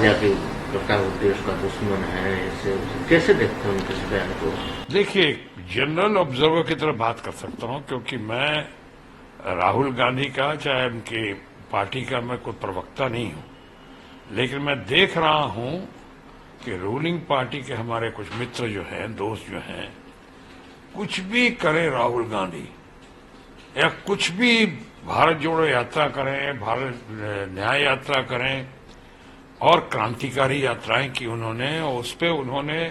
जाके लगता है वो देश का दुश्मन है, ऐसे कैसे देखते हैं उनके इस बयान को? देखिए, जनरल ऑब्जर्वर की तरह बात कर सकता हूं, क्योंकि मैं राहुल गांधी का चाहे उनकी पार्टी का मैं कोई प्रवक्ता नहीं हूं, लेकिन मैं देख रहा हूं कि रूलिंग पार्टी के हमारे कुछ मित्र जो हैं, दोस्त जो हैं, कुछ भी करे राहुल गांधी या कुछ भी भारत जोड़ो यात्रा करें, भारत न्याय यात्रा करें और क्रांतिकारी यात्राएं की उन्होंने, और उस पर उन्होंने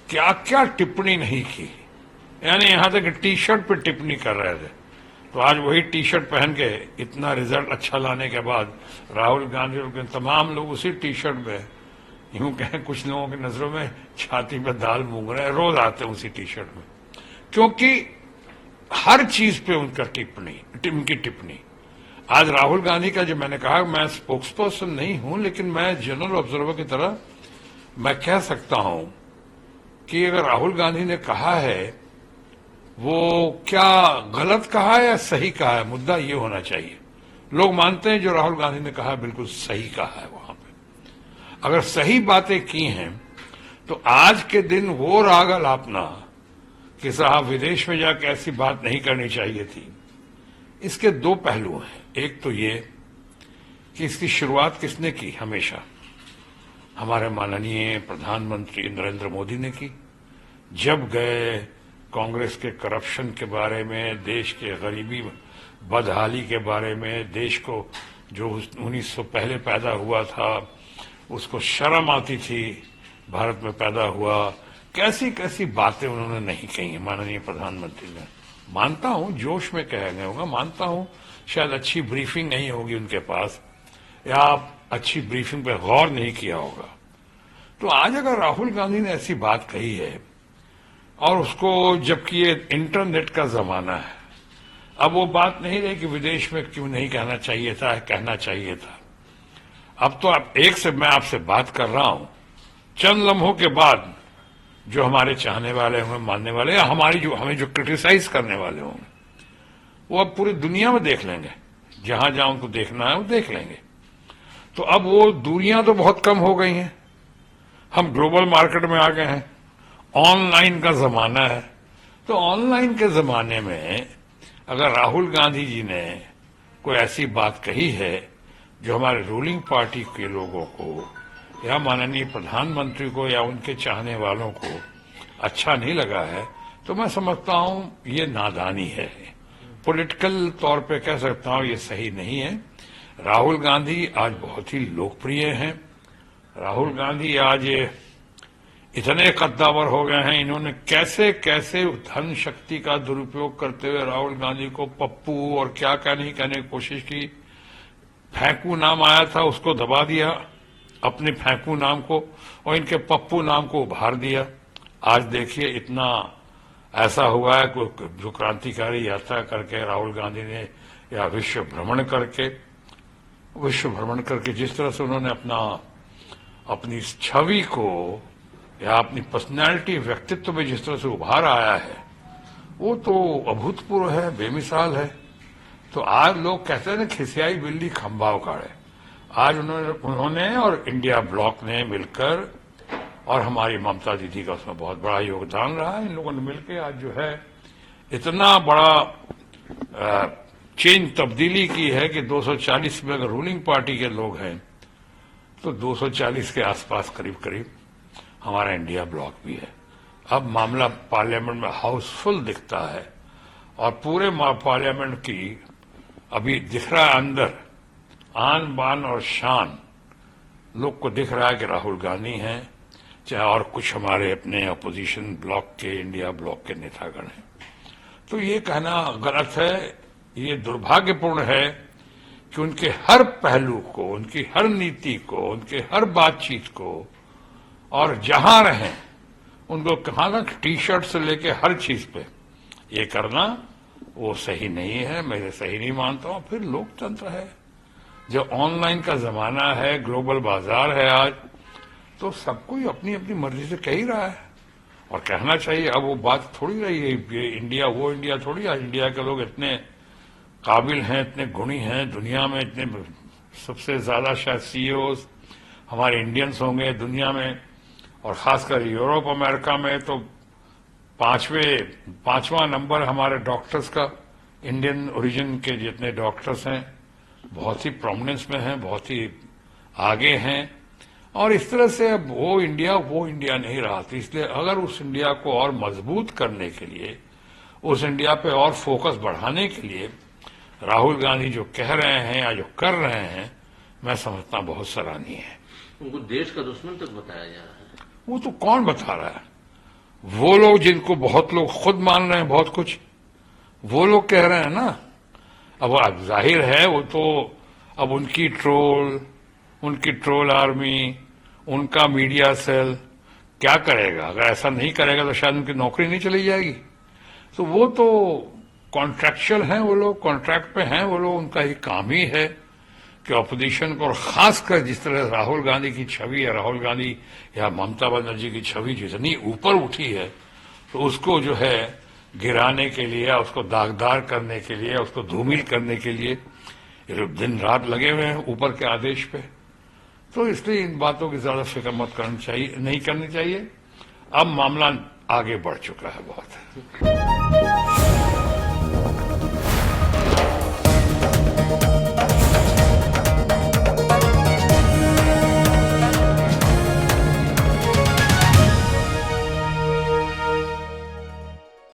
क्या क्या टिप्पणी नहीं की, यानी यहां तक टी शर्ट पे टिप्पणी कर रहे थे। तो आज वही टी शर्ट पहन के इतना रिजल्ट अच्छा लाने के बाद राहुल गांधी और तमाम लोग उसी टी शर्ट में, यूं कहें कुछ लोगों की नजरों में छाती पे दाल मूंग रहे हैं, रोज आते हैं उसी टी शर्ट में, क्योंकि हर चीज पे उनका उनकी टिप्पणी। आज राहुल गांधी का जो मैंने कहा, मैं स्पोक्स पर्सन नहीं हूं, लेकिन मैं जनरल ऑब्जर्वर की तरह मैं कह सकता हूं कि अगर राहुल गांधी ने कहा है, वो क्या गलत कहा है या सही कहा है, मुद्दा ये होना चाहिए। लोग मानते हैं जो राहुल गांधी ने कहा बिल्कुल सही कहा है। वहां पे अगर सही बातें की हैं तो आज के दिन वो राग अलापना कि साहब विदेश में जाकर ऐसी बात नहीं करनी चाहिए थी, इसके दो पहलू हैं। एक तो ये कि इसकी शुरुआत किसने की, हमेशा हमारे माननीय प्रधानमंत्री नरेंद्र मोदी ने की। जब गए कांग्रेस के करप्शन के बारे में, देश के गरीबी बदहाली के बारे में, देश को जो 1900 पहले पैदा हुआ था उसको शर्म आती थी भारत में पैदा हुआ, कैसी कैसी बातें उन्होंने नहीं कही हैं माननीय प्रधानमंत्री ने। मानता हूं जोश में कहा गया होगा, मानता हूं शायद अच्छी ब्रीफिंग नहीं होगी उनके पास, या अच्छी ब्रीफिंग पर गौर नहीं किया होगा। तो आज अगर राहुल गांधी ने ऐसी बात कही है, और उसको, जबकि ये इंटरनेट का जमाना है, अब वो बात नहीं रही कि विदेश में क्यों नहीं कहना चाहिए था, कहना चाहिए था। अब तो आप एक से मैं आपसे बात कर रहा हूं, चंद लम्हों के बाद जो हमारे चाहने वाले होंगे, मानने वाले, या हमारी जो हमें जो क्रिटिसाइज करने वाले होंगे, वो अब पूरी दुनिया में देख लेंगे, जहां जहां उनको देखना है वो देख लेंगे। तो अब वो दूरियां तो बहुत कम हो गई हैं, हम ग्लोबल मार्केट में आ गए हैं, ऑनलाइन का जमाना है। तो ऑनलाइन के जमाने में अगर राहुल गांधी जी ने कोई ऐसी बात कही है जो हमारे रूलिंग पार्टी के लोगों को या माननीय प्रधानमंत्री को या उनके चाहने वालों को अच्छा नहीं लगा है, तो मैं समझता हूं ये नादानी है। पॉलिटिकल तौर पे कह सकता हूं ये सही नहीं है। राहुल गांधी आज बहुत ही लोकप्रिय हैं। राहुल गांधी आज इतने कद्दावर हो गए हैं, इन्होंने कैसे कैसे धन शक्ति का दुरुपयोग करते हुए राहुल गांधी को पप्पू और क्या क्या नहीं कहने की कोशिश की। फेंकू नाम आया था, उसको दबा दिया, अपने फेंकू नाम को, और इनके पप्पू नाम को उभार दिया। आज देखिए इतना ऐसा हुआ है कि जो क्रांतिकारी यात्रा करके राहुल गांधी ने, या विश्व भ्रमण करके जिस तरह से उन्होंने अपनी छवि को या अपनी पर्सनैलिटी, व्यक्तित्व में जिस तरह से उभार आया है, वो तो अभूतपूर्व है, बेमिसाल है। तो आज लोग कहते हैं ना, खिसियाई बिल्ली खंभा उखाड़े। आज उन्होंने और इंडिया ब्लॉक ने मिलकर, और हमारी ममता दीदी का उसमें बहुत बड़ा योगदान रहा है, इन लोगों ने मिलकर आज जो है इतना बड़ा चेंज, तब्दीली की है कि 240 में अगर रूलिंग पार्टी के लोग हैं तो 240 के आसपास करीब करीब हमारा इंडिया ब्लॉक भी है। अब मामला पार्लियामेंट में हाउसफुल दिखता है, और पूरे पार्लियामेंट की अभी दिख रहा है अंदर आन बान और शान, लोग को दिख रहा है कि राहुल गांधी हैं, चाहे और कुछ हमारे अपने अपोजिशन ब्लॉक के, इंडिया ब्लॉक के नेतागण हैं। तो ये कहना गलत है, ये दुर्भाग्यपूर्ण है कि उनके हर पहलू को, उनकी हर नीति को, उनके हर बातचीत को, और जहां रहें उनको कहां तक टी शर्ट से लेके हर चीज पे ये करना, वो सही नहीं है, मैं सही नहीं मानता हूं। फिर लोकतंत्र है, जो ऑनलाइन का जमाना है, ग्लोबल बाजार है आज, तो सब कोई अपनी अपनी मर्जी से कह ही रहा है, और कहना चाहिए। अब वो बात थोड़ी रही है ये इंडिया वो इंडिया थोड़ी। आज इंडिया के लोग इतने काबिल हैं, इतने गुणी हैं, दुनिया में इतने सबसे ज्यादा शायद सीईओ हमारे इंडियंस होंगे दुनिया में, और खासकर यूरोप अमेरिका में तो पांचवा नंबर हमारे डॉक्टर्स का, इंडियन ओरिजिन के जितने डॉक्टर्स हैं बहुत ही प्रोमिनेंस में हैं, बहुत ही आगे हैं। और इस तरह से अब वो इंडिया नहीं रहा। तो इसलिए अगर उस इंडिया को और मजबूत करने के लिए, उस इंडिया पे और फोकस बढ़ाने के लिए राहुल गांधी जो कह रहे हैं या जो कर रहे हैं, मैं समझता बहुत सराहनीय है। उनको देश का दुश्मन तक बताया जा रहा है। वो तो कौन बता रहा है? वो लोग जिनको बहुत लोग खुद मान रहे हैं बहुत कुछ, वो लोग कह रहे हैं ना। अब जाहिर है वो तो अब उनकी ट्रोल आर्मी, उनका मीडिया सेल क्या करेगा? अगर ऐसा नहीं करेगा तो शायद उनकी नौकरी नहीं चली जाएगी। तो वो तो कॉन्ट्रैक्चुअल हैं, वो लोग कॉन्ट्रैक्ट पे हैं, वो लोग, उनका ही काम ही है कि ऑपोजिशन को, और खासकर जिस तरह राहुल गांधी की छवि है, राहुल गांधी या ममता बनर्जी की छवि जितनी ऊपर उठी है, तो उसको जो है गिराने के लिए, उसको दागदार करने के लिए, उसको धूमिल करने के लिए ये लोग दिन रात लगे हुए हैं ऊपर के आदेश पे। तो इसलिए इन बातों की ज्यादा फिक्र नहीं करनी चाहिए। अब मामला आगे बढ़ चुका है बहुत।